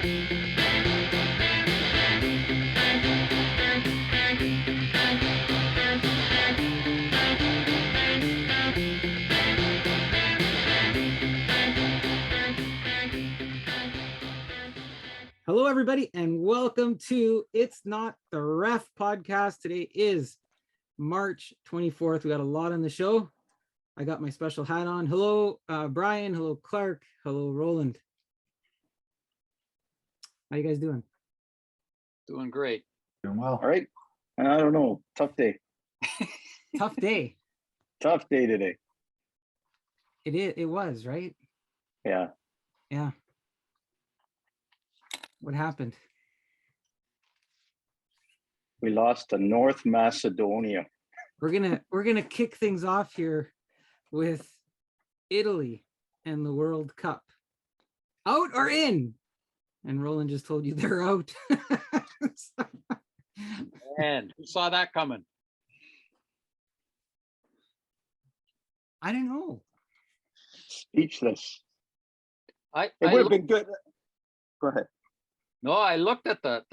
Hello, everybody, and welcome to It's Not the Ref podcast. Today is March 24th. We got a lot on the show. I got my special hat on. Hello, Brian. Hello, Clark. Hello, Roland. How you guys doing? Doing great. Doing well. All right. I don't know. Tough day. Tough day. Tough day today. It was, right? Yeah. Yeah. What happened? We lost to North Macedonia. We're gonna kick things off here with Italy and the World Cup. Out or in? And Roland just told you they're out. And who saw that coming? I don't know. Speechless. It It would have been good. Go ahead. No, I looked at the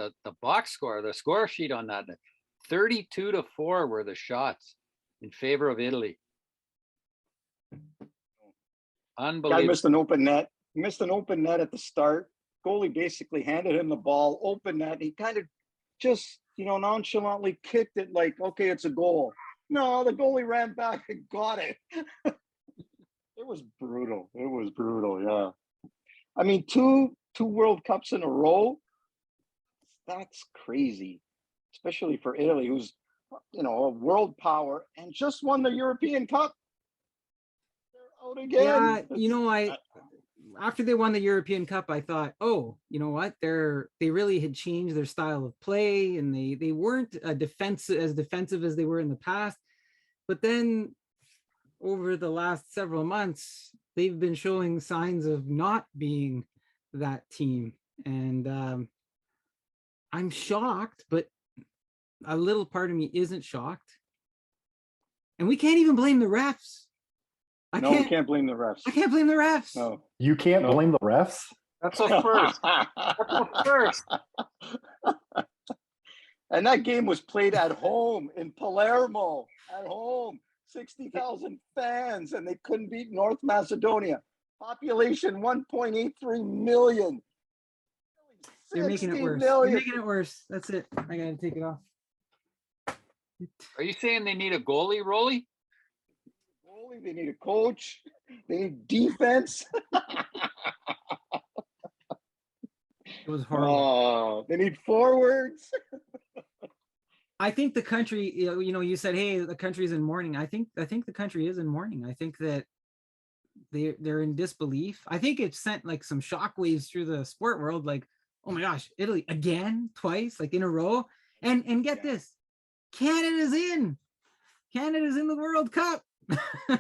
box score, the score sheet on that. 32-4 were the shots in favor of Italy. Guy Unbelievable. missed an open net. Missed an open net at the start. Goalie basically handed him the ball, open net. He kind of just, nonchalantly kicked it like, okay, it's a goal. No, the goalie ran back and got it. It was brutal. It was brutal, yeah. I mean, two World Cups in a row, that's crazy, especially for Italy, who's, a world power and just won the European Cup. They're out again. Yeah, after they won the European Cup, I thought, oh, you know what? They really had changed their style of play, and they weren't as defensive as they were in the past. But then over the last several months, they've been showing signs of not being that team. And I'm shocked, but a little part of me isn't shocked. And we can't even blame the refs. We can't blame the refs. I can't blame the refs. No. You can't blame the refs? That's a first. That's a first. And that game was played at home in Palermo, at home. 60,000 fans, and they couldn't beat North Macedonia. Population 1.83 million. They're making it worse. Million. They're making it worse. That's it. I gotta take it off. Are you saying they need a goalie, Rolly? They need a coach. They need defense. It was horrible. They need forwards. I think the country, you said, hey, the country's in mourning. I think the country is in mourning. I think that they're in disbelief. I think it sent like some shockwaves through the sport world, like, oh my gosh, Italy again, twice, like in a row. And get this, Canada's in the World Cup. Yeah,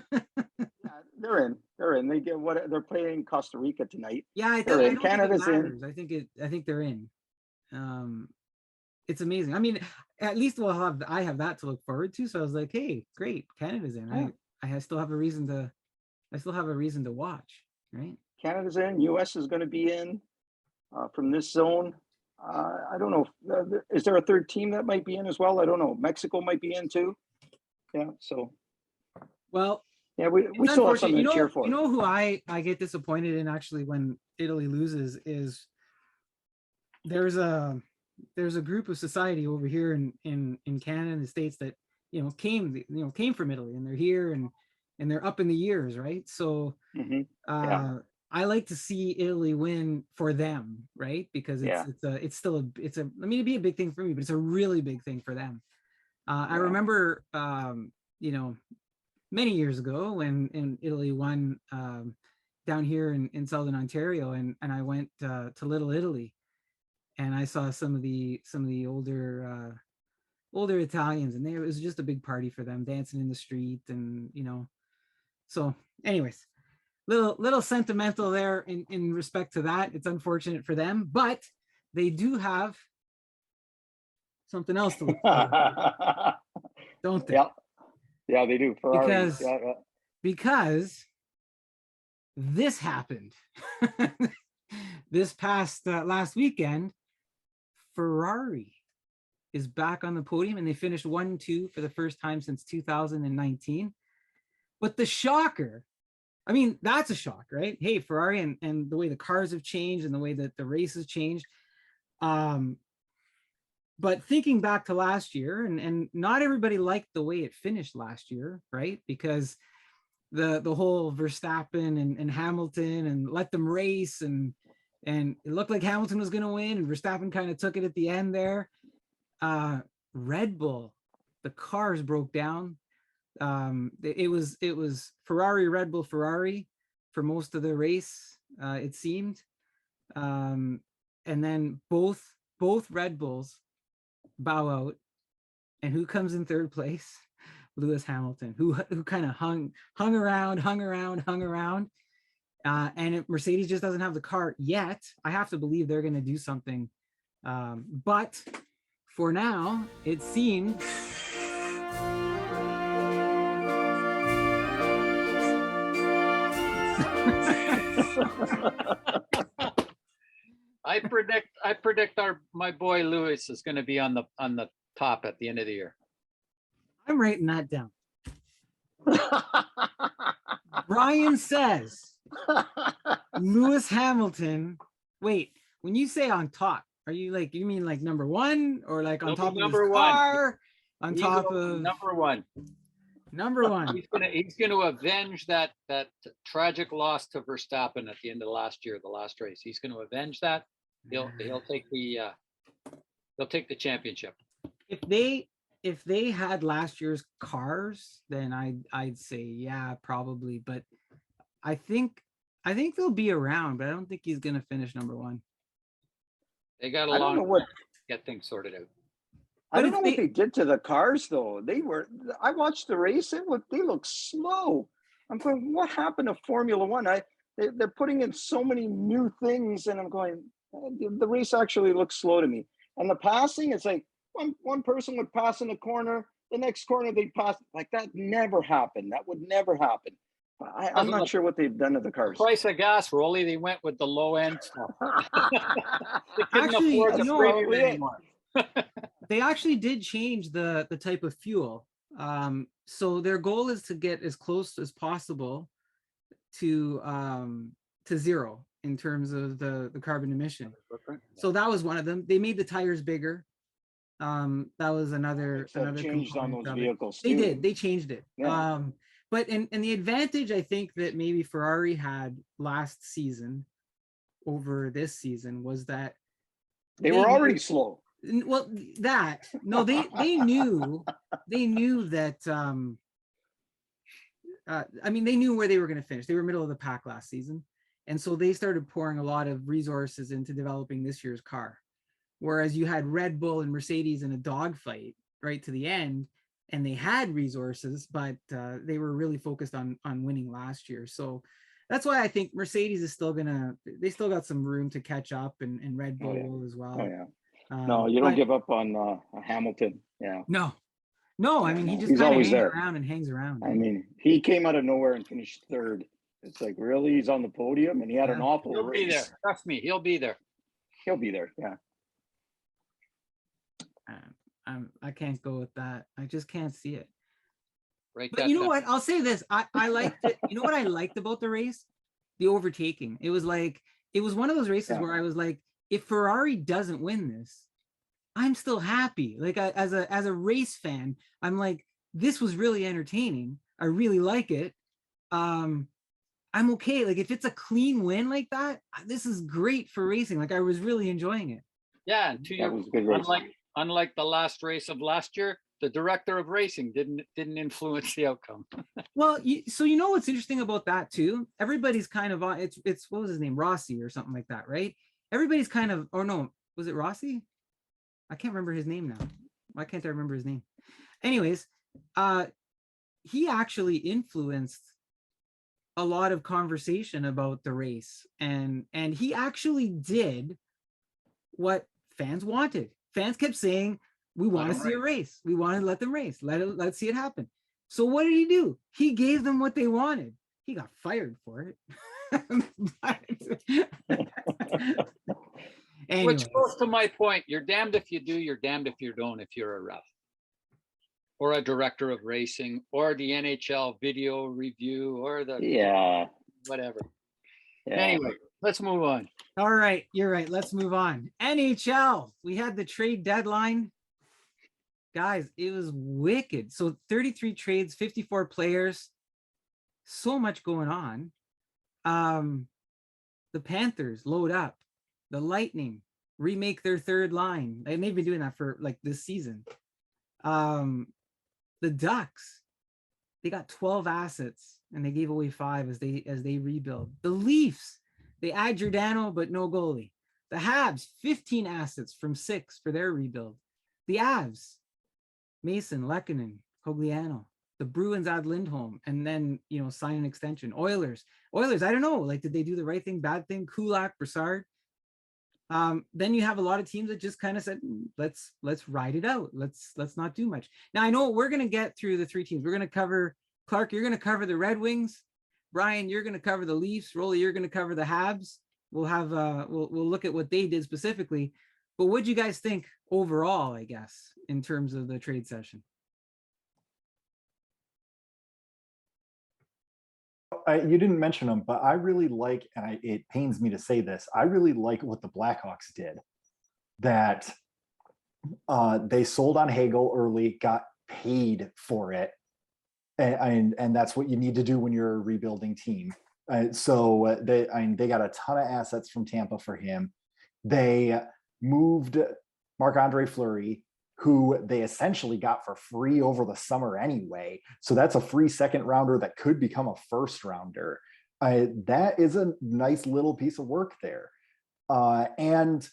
they're in. They get they're playing Costa Rica tonight. Yeah, Canada's in. I think they're in. It's amazing. I mean, at least I have that to look forward to. So I was like, hey, great, Canada's in. Yeah. I still have a reason to watch, right? Canada's in. US is going to be in from this zone. I don't know. Is there a third team that might be in as well? I don't know. Mexico might be in too. Yeah. So. Well. Yeah, we still have something to cheer for. You know who I get disappointed in actually when Italy loses is there's a group of society over here in Canada and the States that came from Italy, and they're here and they're up in the years, right? So I like to see Italy win for them, right? Because it'd be a big thing for me, but it's a really big thing for them. I remember many years ago when Italy won down here in Southern Ontario, and I went to Little Italy, and I saw some of the older Italians, and it was just a big party for them, dancing in the street, and so anyways, little sentimental there in respect to that. It's unfortunate for them, but they do have something else to look forward to, don't they? Yeah, they do. Ferrari. Because this happened. this past last weekend, Ferrari is back on the podium, and they finished 1-2 for the first time since 2019. But the shocker, I mean, that's a shock, right? Hey, Ferrari and the way the cars have changed and the way that the race has changed. But thinking back to last year, and not everybody liked the way it finished last year, right? Because the whole Verstappen and Hamilton and let them race, and it looked like Hamilton was going to win, and Verstappen kind of took it at the end there. Red Bull, the cars broke down. It was Ferrari, Red Bull, Ferrari for most of the race, it seemed. And then both Red Bulls bow out, and who comes in third place? Lewis Hamilton, who kind of hung around, and Mercedes just doesn't have the car yet. I have to believe they're going to do something, but for now, it seems I predict my boy Lewis is going to be on the top at the end of the year. I'm writing that down. Brian says Lewis Hamilton. Wait, when you say on top, are you you mean like number one, or like on top of his car? On top of number one. Number one. He's gonna avenge that tragic loss to Verstappen at the end of last year, the last race. He's gonna avenge that. He'll take the championship. If they had last year's cars, then I'd say yeah, probably. But I think they'll be around, but I don't think he's gonna finish number one. They got a long time to get things sorted out. I don't know what they did to the cars though. I watched the race. They look slow. I'm going, what happened to Formula One? They're putting in so many new things, and I'm going, the race actually looks slow to me. And the passing, it's like one person would pass in the corner, the next corner they'd pass. Like that never happened. That would never happen. I'm not sure what they've done to the cars. The price of gas, Rolly, they went with the low end stuff. They couldn't Actually, afford the premium anymore. They actually did change the type of fuel. So their goal is to get as close as possible to zero in terms of the carbon emission. So that was one of them. They made the tires bigger. That was another changed on those vehicles too. They did. They changed it. Yeah. But and the advantage I think that maybe Ferrari had last season over this season was that they were already slow. Well, they knew that I mean, they knew where they were going to finish. They were middle of the pack last season, and so they started pouring a lot of resources into developing this year's car, whereas you had Red Bull and Mercedes in a dogfight right to the end, and they had resources, but they were really focused on winning last year. So that's why I think Mercedes is still they still got some room to catch up, and Red Bull as well. Oh yeah. No, you don't give up on Hamilton. Yeah. No. I mean, he just he's kind of always hangs there. around and hangs around. I mean, he came out of nowhere and finished third. It's like, really? He's on the podium, and he had an awful He'll race. be there. Trust me, he'll be there. He'll be there. Yeah. I can't go with that. I just can't see it. Right. But you know what? I'll say this. I liked it. You know what I liked about the race? The overtaking. It was one of those races where I was like, if Ferrari doesn't win this, I'm still happy. Like as a race fan, I'm like, this was really entertaining. I really like it. I'm okay. Like if it's a clean win like that, this is great for racing. Like I was really enjoying it. Yeah, and to your unlike the last race of last year, the director of racing didn't influence the outcome. Well, so you know what's interesting about that too? Everybody's kind of on. It's what was his name, Rossi or something like that, right? Everybody's kind of, or no, was it Rossi? I can't remember his name now. Why can't I remember his name? Anyways, he actually influenced a lot of conversation about the race, and he actually did what fans wanted. Fans kept saying, we want to see a race. We want to let them race. Let's see it happen. So what did he do? He gave them what they wanted. He got fired for it. Anyways, Which goes to my point. You're damned if you do, you're damned if you don't, if you're a ref or a director of racing or the NHL video review or the Yeah. whatever. Yeah. Anyway, let's move on. all right, you're right. Let's move on. NHL. We had the trade deadline. Guys, it was wicked. So 33 trades, 54 players. So much going on. The Panthers load up. The Lightning remake their third line. And they've been doing that for like this season. The Ducks, they got 12 assets and they gave away 5 as they rebuild. The Leafs, they add Giordano but no goalie. The Habs, 15 assets from 6 for their rebuild. The Avs, Mason, Lehkonen, Cogliano. The Bruins add Lindholm and then, sign an extension. Oilers, I don't know, like, did they do the right thing, bad thing? Kulak, Brassard. Then you have a lot of teams that just kind of said, let's ride it out. Let's not do much. Now, I know we're going to get through the 3 teams. We're going to cover, Clark, you're going to cover the Red Wings. Brian, you're going to cover the Leafs. Rolly, you're going to cover the Habs. We'll have, we'll look at what they did specifically. But what do you guys think overall, I guess, in terms of the trade session? You didn't mention them, but I really like, and it pains me to say this, I really like what the Blackhawks did. That they sold on Hagel early, got paid for it, and that's what you need to do when you're a rebuilding team. So they got a ton of assets from Tampa for him. They moved Marc-Andre Fleury, who they essentially got for free over the summer anyway. So that's a free second rounder that could become a first rounder. That is a nice little piece of work there. And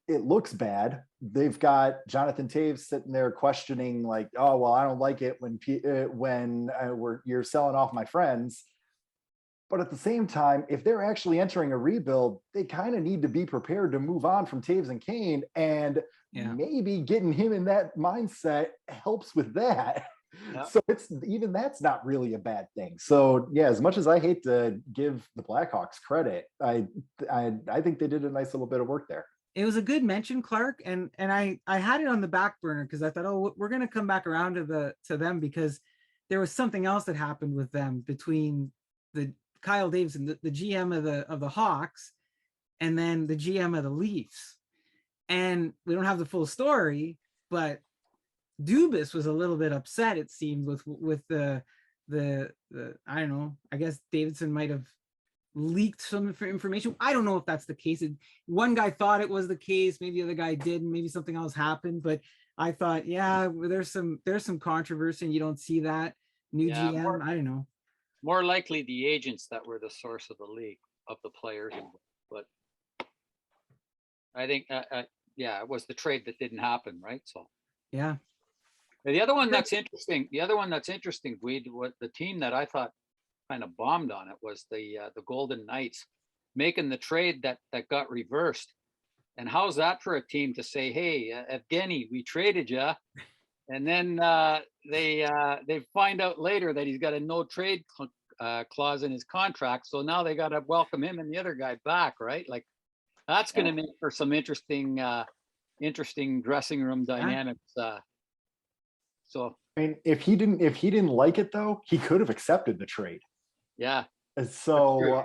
it looks bad. They've got Jonathan Taves sitting there questioning, like, oh, well, I don't like it when you're selling off my friends. But at the same time, if they're actually entering a rebuild, they kind of need to be prepared to move on from Taves and Kane. And maybe getting him in that mindset helps with that. Yeah. So that's not really a bad thing. So yeah, as much as I hate to give the Blackhawks credit, I think they did a nice little bit of work there. It was a good mention, Clark, and I had it on the back burner because I thought, oh, we're going to come back around to them because there was something else that happened with them between the Kyle Davidson, the GM of the Hawks, and then the GM of the Leafs. And we don't have the full story, but Dubas was a little bit upset, it seemed, with the I don't know, I guess Davidson might have leaked some information. I don't know if that's the case. One guy thought it was the case, maybe the other guy didn't, maybe something else happened, but I thought, yeah, there's some controversy and you don't see that. New GM, I don't know. More likely the agents that were the source of the leak of the players, but I think, it was the trade that didn't happen, right? So yeah. The other one that's interesting, what the team that I thought kind of bombed on it was the Golden Knights making the trade that got reversed. And how's that for a team to say, hey, Evgeny, we traded you, and then they find out later that he's got a no trade clause in his contract, so now they got to welcome him and the other guy back, right? Like that's going to make for some interesting dressing room dynamics. So I mean, if he didn't like it though, he could have accepted the trade. Yeah. So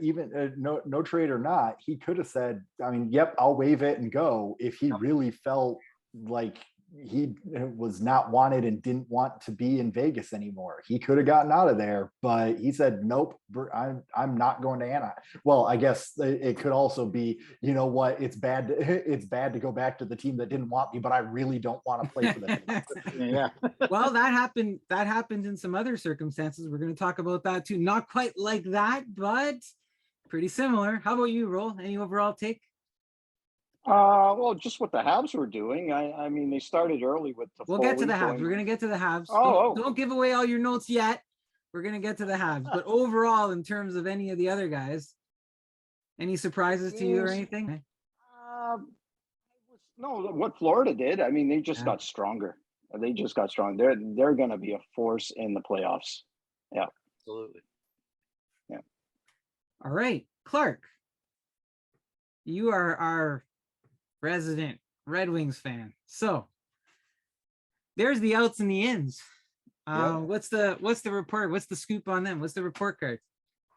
even no trade or not, he could have said, I mean, yep, I'll waive it and go if he really felt like he was not wanted and didn't want to be in Vegas anymore. He could have gotten out of there, but he said, nope, I'm not going to Anaheim. Well, I guess it could also be, you know what, it's bad to go back to the team that didn't want me, but I really don't want to play for them. Yeah. Well, that happened in some other circumstances. We're going to talk about that too. Not quite like that, but pretty similar. How about you, Roll? Any overall take? Well, just what the Habs were doing. I mean, they started early with the. We'll get to the Habs. We're gonna get to the Habs. Don't give away all your notes yet. We're gonna get to the Habs. But overall, in terms of any of the other guys, any surprises to you or anything? No, what Florida did. I mean, they just got stronger. They just got strong. They're going to be a force in the playoffs. Yeah, absolutely. Yeah. All right, Clark. you are our resident Red Wings fan. So there's the outs and the ins. Yep. What's the report? What's the scoop on them? What's the report card?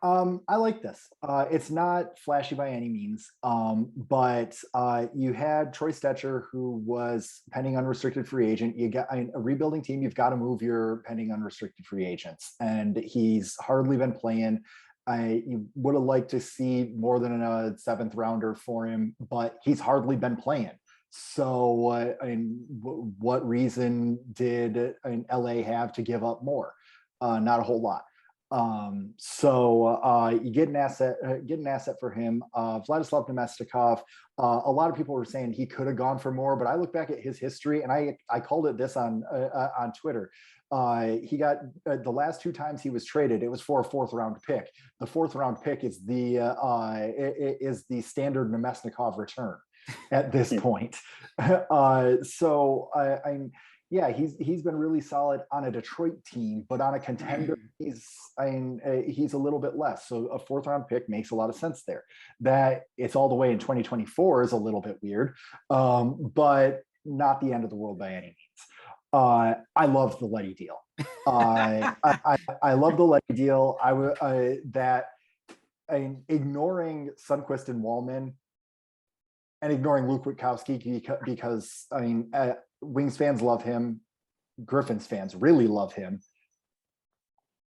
I like this. It's not flashy by any means, but you had Troy Stetcher, who was pending unrestricted free agent. You got a rebuilding team. You've got to move your pending unrestricted free agents, and he's hardly been playing. You would have liked to see more than a 7th rounder for him, but he's hardly been playing. So, what reason did LA have to give up more? Not a whole lot. You get an asset for him. Vladislav Nemestikov, a lot of people were saying he could have gone for more, but I look back at his history, and I called it this on Twitter. He got the last 2 times he was traded, it was for a 4th round pick. The 4th round pick is the standard Nemesnikov return at this point. Yeah, he's been really solid on a Detroit team, but on a contender, he's a little bit less. So a 4th round pick makes a lot of sense there. That it's all the way in 2024 is a little bit weird, but not the end of the world by any means. I love the Letty deal. I love the Letty deal. Ignoring Sundqvist and Wallman and ignoring Luke Witkowski because Wings fans love him. Griffins fans really love him.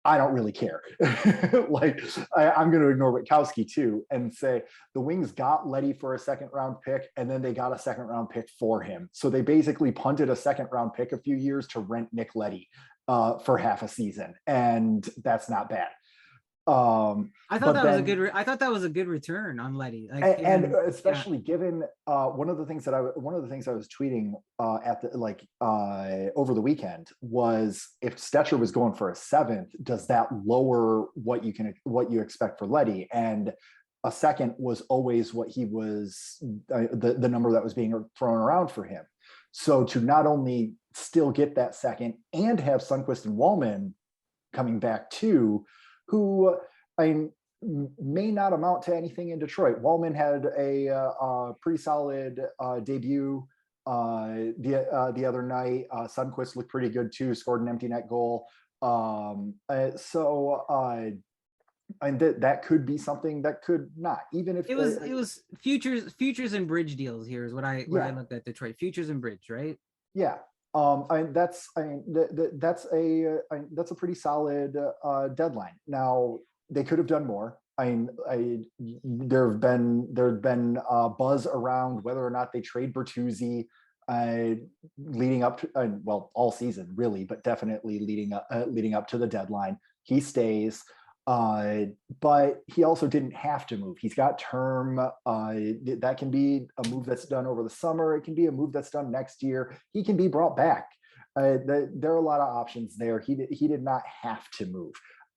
I don't really care. I'm going to ignore Witkowski too and say the Wings got Letty for a 2nd round pick, and then they got a 2nd round pick for him. So they basically punted a 2nd round pick a few years to rent Nick Letty for half a season, and that's not bad. I thought that was a good return on Letty, especially given one of the things I was tweeting over the weekend was, if Stetcher was going for a 7th, does that lower what you expect for Letty? And a 2nd was always what he was, the number that was being thrown around for him. So to not only still get that 2nd and have Sundqvist and Wallman coming back too, who may not amount to anything in Detroit. Wallman had a pretty solid debut the other night. Sundqvist looked pretty good too, scored an empty net goal. That could be something that could not, even if it was futures and bridge deals. Here is what I looked at Detroit futures and bridge, right? Yeah. That's a pretty solid deadline. Now they could have done more. There've been buzz around whether or not they trade Bertuzzi leading up to all season really, but definitely leading up to the deadline. He stays, but he also didn't have to move. He's got term. That can be a move that's done over the summer. It can be a move that's done next year. He can be brought back. There are a lot of options there. He did not have to move.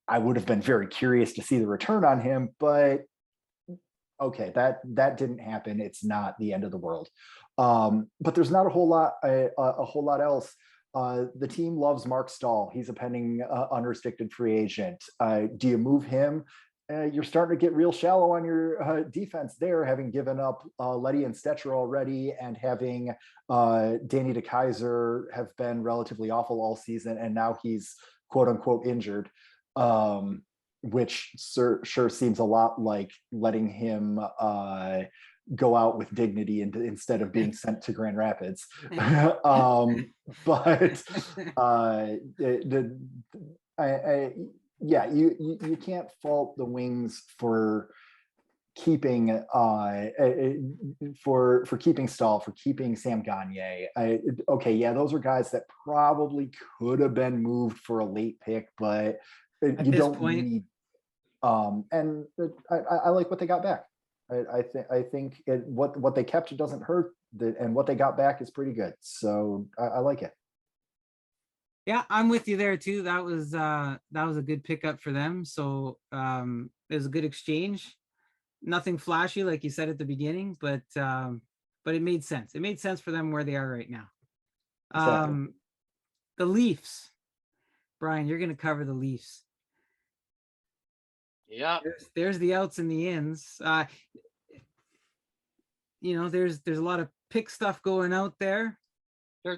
I would have been very curious to see the return on him, but okay, that didn't happen. It's not the end of the world. But there's not a whole lot else. The team loves Mark Stahl. He's a pending unrestricted free agent. Do you move him? You're starting to get real shallow on your defense there, having given up Letty and Stetcher already, and having Danny DeKeyser have been relatively awful all season, and now he's quote unquote injured, which sure seems a lot like letting him go out with dignity instead of being sent to Grand Rapids. You can't fault the Wings for keeping keeping Stahl, for keeping Sam Gagner. Those are guys that probably could have been moved for a late pick, but you don't need. And I like what they got back. I think what they kept doesn't hurt, and what they got back is pretty good. So I like it. Yeah, I'm with you there too. That was a good pickup for them. So it was a good exchange. Nothing flashy, like you said at the beginning, but it made sense. It made sense for them where they are right now. Exactly. The Leafs, Brian, you're going to cover the Leafs. Yeah, there's the outs and the ins. there's a lot of pick stuff going out there.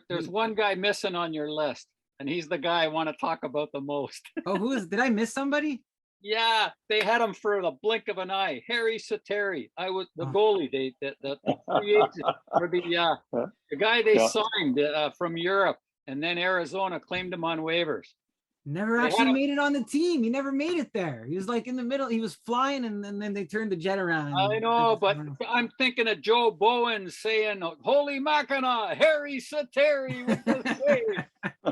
There's one guy missing on your list, and he's the guy I want to talk about the most. Oh, did I miss somebody? Yeah, they had him for the blink of an eye. Harry Sateri. I was the goalie. The free agent, or the guy they signed from Europe, and then Arizona claimed him on waivers. Never actually made it on the team. He never made it there. He was like in the middle. He was flying, and then they turned the jet around. I know, but I'm thinking of Joe Bowen saying, "Holy Mackinac, Harry Sateri with the save."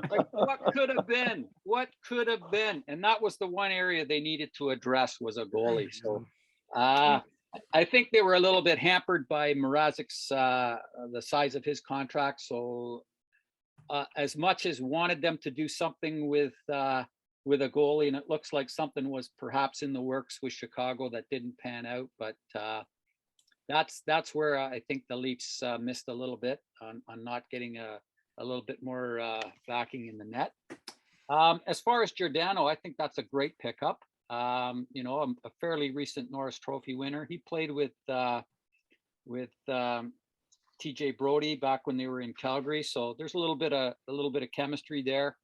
Like, what could have been? What could have been? And that was the one area they needed to address, was a goalie. So I think they were a little bit hampered by Mrazek's the size of his contract. So as much as wanted them to do something with a goalie, and it looks like something was perhaps in the works with Chicago that didn't pan out, but that's where I think the Leafs missed a little bit on not getting a little bit more backing in the net. As far as Giordano, I think that's a great pickup. A fairly recent Norris Trophy winner. He played with TJ Brody back when they were in Calgary, so there's a little bit of chemistry there.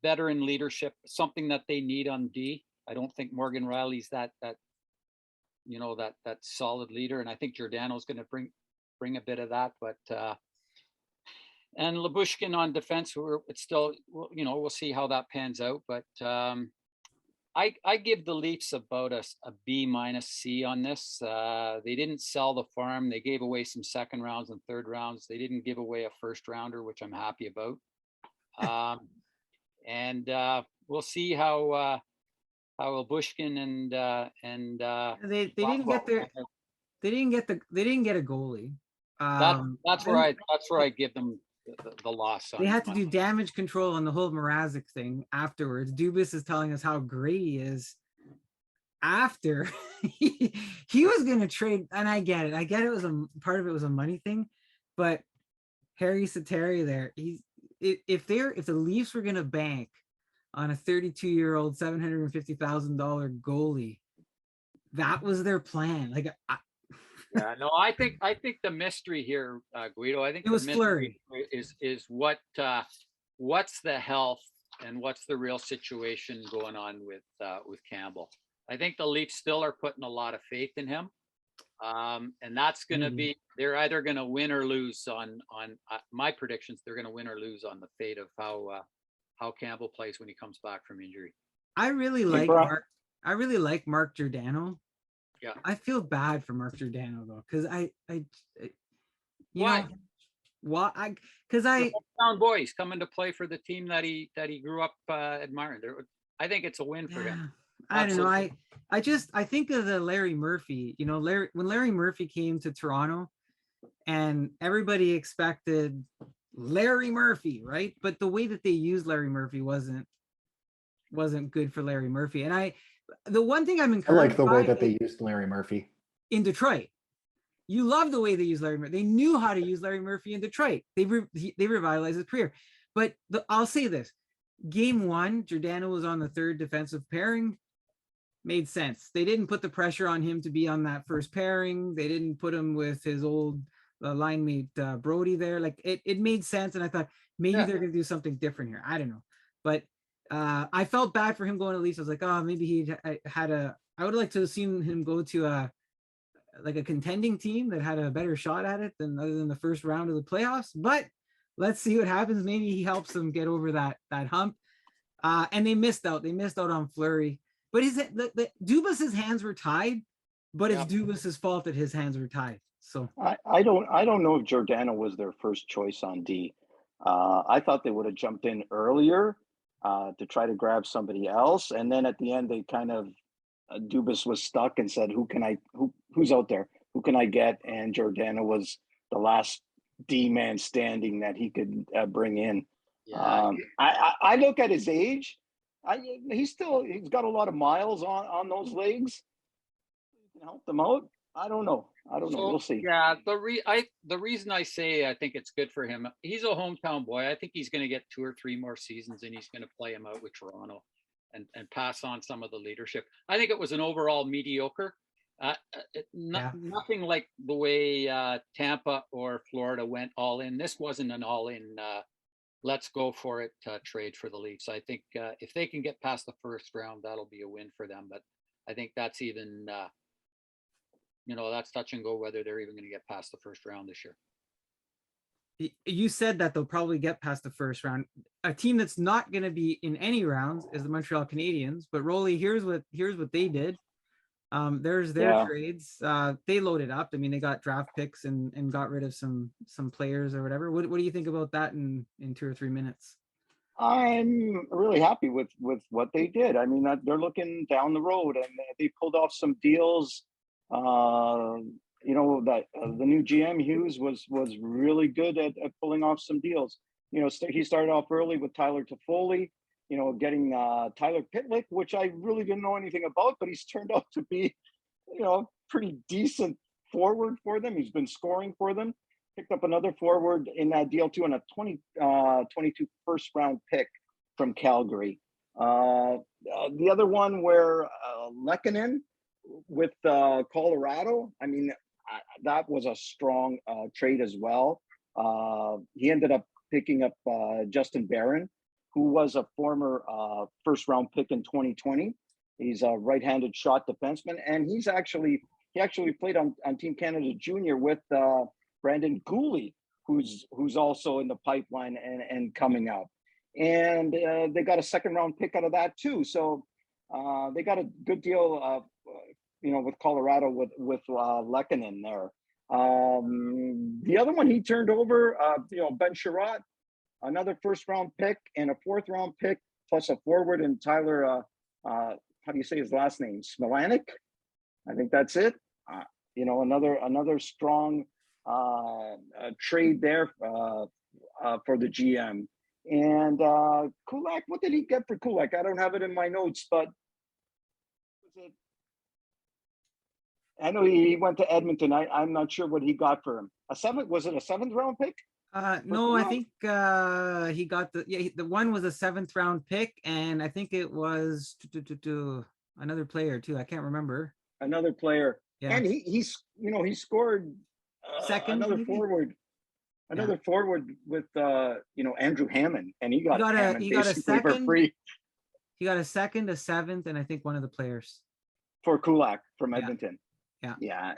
Veteran leadership, something that they need on D. I don't think Morgan Riley's that solid leader, and I think Giordano's going to bring a bit of that. But and Lyubushkin on defense, it's still, we'll see how that pans out. But I give the Leafs about a B minus C on this. They didn't sell the farm. They gave away some second rounds and third rounds. They didn't give away a first rounder, which I'm happy about. And we'll see how Lyubushkin and they didn't get a goalie. That's where I give them the loss. They had to do damage control on the whole Mrazek thing afterwards. Dubas is telling us how great he is after he was going to trade, and I get it. It was part of it was a money thing, but Harry Sateri there, if the Leafs were going to bank on a 32-year-old $750,000 goalie, that was their plan. Yeah, no, I think the mystery here, Guido, I think it was Fleury is what's the health and what's the real situation going on with Campbell. I think the Leafs still are putting a lot of faith in him, and that's going to be, they're either going to win or lose on my predictions. They're going to win or lose on the fate of how Campbell plays when he comes back from injury. I really like Mark Giordano. Yeah, I feel bad for Mark Giordano though, because hometown boy, he's coming to play for the team that he grew up admiring. I think it's a win for him. I don't know. I think of the Larry Murphy. When Larry Murphy came to Toronto, and everybody expected Larry Murphy, right? But the way that they used Larry Murphy wasn't good for Larry Murphy, and the one thing I'm encouraged I like the way that they used Larry Murphy in Detroit. You love the way they used Larry Murphy. They knew how to use Larry Murphy in Detroit. They revitalized his career. But I'll say this: Game 1, Giordano was on the third defensive pairing. Made sense. They didn't put the pressure on him to be on that first pairing. They didn't put him with his old line mate Brody there. Like it made sense, and I thought maybe they're going to do something different here. I don't know, but. I felt bad for him going to Leafs. I was like, oh, maybe I would like to have seen him go to a contending team that had a better shot at it other than the first round of the playoffs. But let's see what happens. Maybe he helps them get over that hump. And they missed out. They missed out on Fleury. But Dubas's hands were tied, but it's Dubas's fault that his hands were tied. So I don't know if Giordano was their first choice on D. I thought they would have jumped in earlier to try to grab somebody else, and then at the end they kind of Dubas was stuck and said, who's out there? Who can I get? And Giordano was the last D man standing that he could bring in. Yeah. I look at his age. He's got a lot of miles on those legs. You can help them out. I don't know. We'll see. Yeah, the reason I say I think it's good for him, he's a hometown boy. I think he's going to get 2 or 3 more seasons, and he's going to play him out with Toronto and pass on some of the leadership. I think it was an overall mediocre Yeah. Nothing like the way Tampa or Florida went all in. This wasn't an all in. Let's go for it trade for the Leafs. I think if they can get past the first round, that'll be a win for them. But I think that's even, that's touch and go whether they're even going to get past the first round this year. You said that they'll probably get past the first round. A team that's not going to be in any rounds is the Montreal Canadiens. But Rolly, here's what they did. There's their trades. They loaded up. I mean, they got draft picks and got rid of some players or whatever. What do you think about that in 2 or 3 minutes? I'm really happy with what they did. I mean, they're looking down the road, and they pulled off some deals. That the new GM Hughes was really good at pulling off some deals. He started off early with Tyler Toffoli. Getting Tyler Pitlick, which I really didn't know anything about, but he's turned out to be, pretty decent forward for them. He's been scoring for them. Picked up another forward in that deal too, and a 2022 first round pick from Calgary. The other one where Lehkonen with Colorado, I mean, that was a strong trade as well. He ended up picking up Justin Barron, who was a former first round pick in 2020. He's a right-handed shot defenseman, and he actually played on Team Canada Junior with Brandon Cooley, who's also in the pipeline and coming up. And they got a second round pick out of that too. So they got a good deal with Colorado with Lehkonen there. The other one he turned over, Ben Sherratt, another first round pick and a fourth round pick, plus a forward and Tyler, how do you say his last name? Smilanic? I think that's it. Another strong trade there for the GM. And Kulak, what did he get for Kulak? I don't have it in my notes, but I know he went to Edmonton. I'm not sure what he got for him. Was it a seventh round pick? No, I think he got the one was a 7th round pick, and I think it was another player too. I can't remember. Another player, yeah. And he scored second another maybe? Forward. Another forward with Andrew Hammond, and he got a second for free. He got a second, a 7th, and I think one of the players for Kulak from Edmonton. Yeah.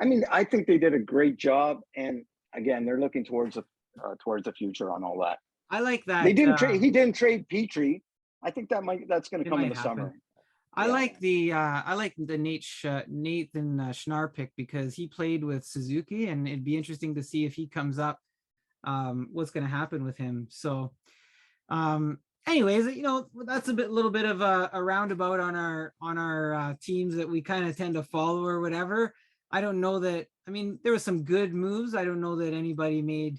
I mean, I think they did a great job, and again, they're looking towards the future on all that. I like that. They didn't trade. He didn't trade Petrie. I think that's going to come in the summer. I like the Nathan Schnarr pick because he played with Suzuki, and it'd be interesting to see if he comes up. What's going to happen with him? So, anyways, that's a little bit of a roundabout on our teams that we kind of tend to follow or whatever. I don't know that. I mean, there were some good moves. I don't know that anybody made,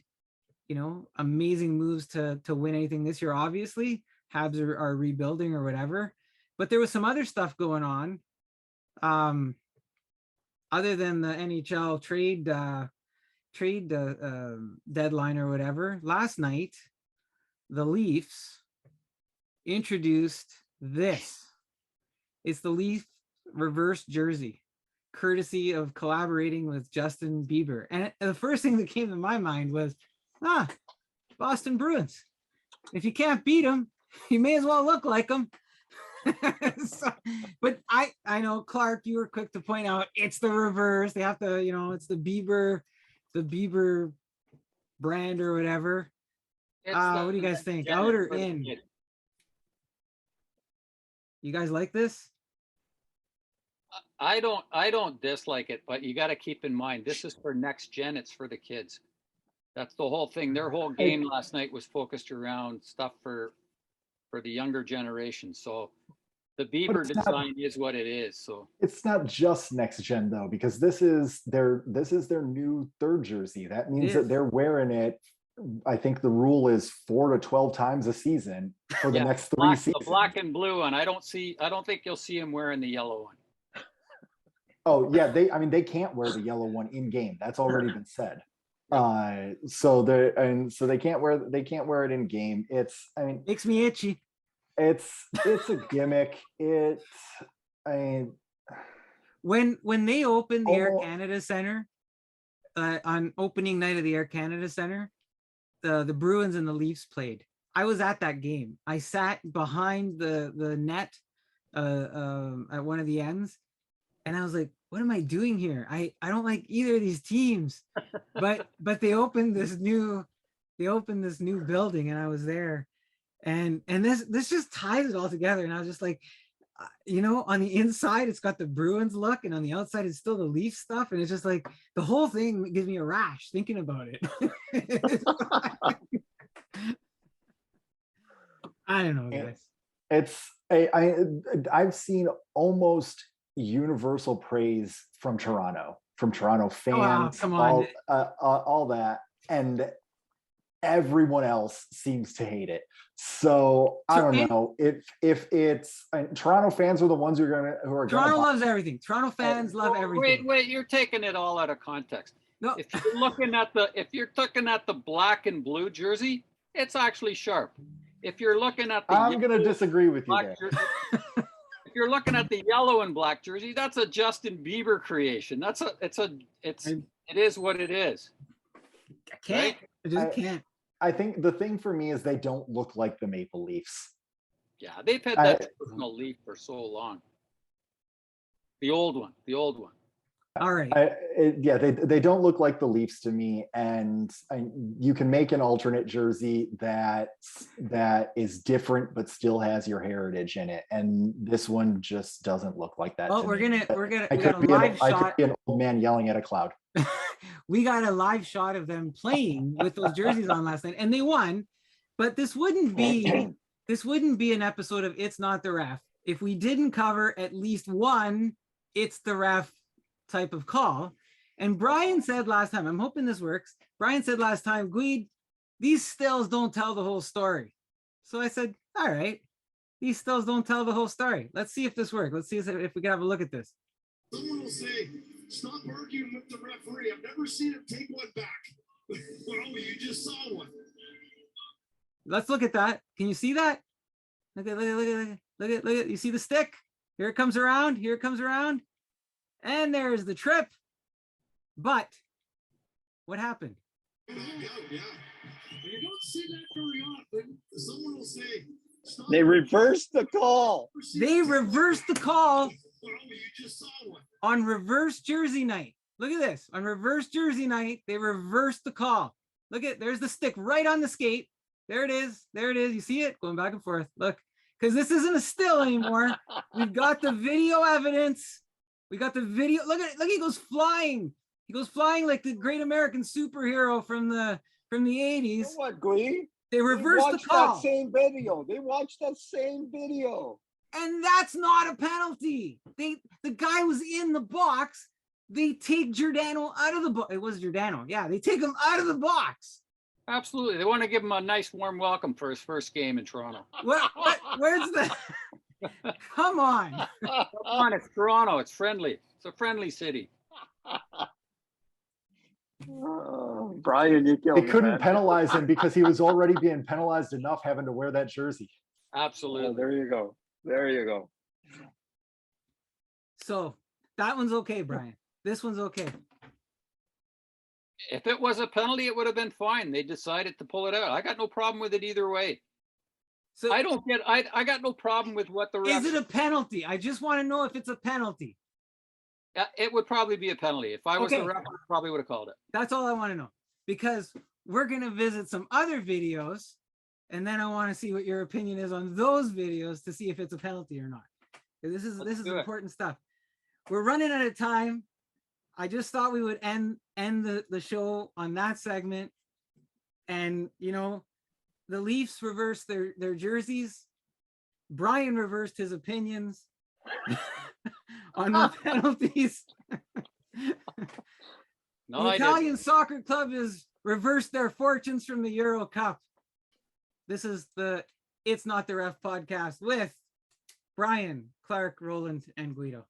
amazing moves to win anything this year. Obviously, Habs are rebuilding or whatever, but there was some other stuff going on. Other than the NHL trade deadline or whatever, last night, the Leafs introduced this. It's the Leaf reverse jersey, courtesy of collaborating with Justin Bieber. And the first thing that came to my mind was, Boston Bruins. If you can't beat them, you may as well look like them. But I know, Clark, you were quick to point out it's the reverse. They have to, it's the Bieber brand or whatever. What do you guys think? Out or in? You guys like this? I don't dislike it, but you got to keep in mind, this is for next gen. It's for the kids. That's the whole thing. Their whole game last night was focused around stuff for the younger generation. So the Bieber design is what it is. So it's not just next gen though, because this is their new third jersey. That means that they're wearing it. I think the rule is 4 to 12 times a season for the next 3 seasons. The black and blue, and I don't think you'll see him wearing the yellow one. Oh yeah, they can't wear the yellow one in game. That's already been said. So they can't wear it in game. Makes me itchy. It's a gimmick. when they opened the Air Almost- Canada Center, on opening night of the Air Canada Center, the Bruins and the Leafs played. I was at that game. I sat behind the net at one of the ends, and I was like, what am I doing here? I don't like either of these teams. But they opened this new building, and I was there. And this just ties it all together. And I was just like, on the inside it's got the Bruins look, and on the outside it's still the Leaf stuff, and it's just like the whole thing gives me a rash thinking about it. I don't know, guys. I've seen almost universal praise from Toronto fans, come on. all that, and everyone else seems to hate it. So I don't know if it's Toronto fans are the ones who are Toronto loves everything. Toronto fans love everything. Wait, you're taking it all out of context. No. If you're looking at the black and blue jersey, it's actually sharp. If you're looking at the I'm going to disagree with you there. If you're looking at the yellow and black jersey, that's a Justin Bieber creation. It is what it is. I can't. Right? I just can't. I think the thing for me is they don't look like the Maple Leafs. Yeah, they've had that traditional Leaf for so long. The old one. All right. They don't look like the Leafs to me, and you can make an alternate jersey that is different but still has your heritage in it, and this one just doesn't look like that. Well, we got a live I shot. could be an old man yelling at a cloud. We got a live shot of them playing with those jerseys on last night, and they won. But this wouldn't be an episode of It's Not the Ref if we didn't cover at least one It's the Ref type of call. And Brian said last time, I'm hoping this works. Brian said last time, Guide, these stills don't tell the whole story. So I said, all right, these stills don't tell the whole story. Let's see if this works. Let's see if we can have a look at this. Someone will say, stop arguing with the referee. I've never seen him take one back. Well, you just saw one. Let's look at that. Can you see that? Look at. You see the stick? Here it comes around. And there's the trip. But what happened? Yeah. You don't see that very often. Someone will say, stop. They reversed the call. They reversed the call. Well, you just saw one. On reverse jersey night. Look at this. On reverse jersey night, they reversed the call. Look at, there's the stick right on the skate. There it is. You see it going back and forth. Look, because this isn't a still anymore. We've got the video evidence. We got the video. Look, he goes flying. He goes flying like the great American superhero from the 80s. You know what, Glee? They reversed the call. That same video. They watched that same video. And that's not a penalty. The guy was in the box. They take Giordano out of the box. It was Giordano. Yeah, they take him out of the box. Absolutely. They want to give him a nice warm welcome for his first game in Toronto. Where's the come on. Come on, it's Toronto. It's friendly. It's a friendly city. Brian, you killed They me, couldn't man. penalize him because he was already being penalized enough having to wear that jersey. Absolutely. Oh, there you go. So that one's okay, Brian. This one's okay. If it was a penalty, it would have been fine. They decided to pull it out. I got no problem with it either way. So I got no problem with what the ref. is it a penalty? I just want to know if it's a penalty. It would probably be a penalty. If I was Okay. the ref, I probably would have called it. That's all I want to know, because we're going to visit some other videos, and then I want to see what your opinion is on those videos to see if it's a penalty or not. This is do it. important stuff. We're running out of time. I just thought we would end the show on that segment. And, the Leafs reversed their jerseys. Brian reversed his opinions on the penalties. No, The I didn't. Italian Soccer Club has reversed their fortunes from the Euro Cup. This is the It's Not the Ref podcast with Brian, Clark, Roland, and Guido.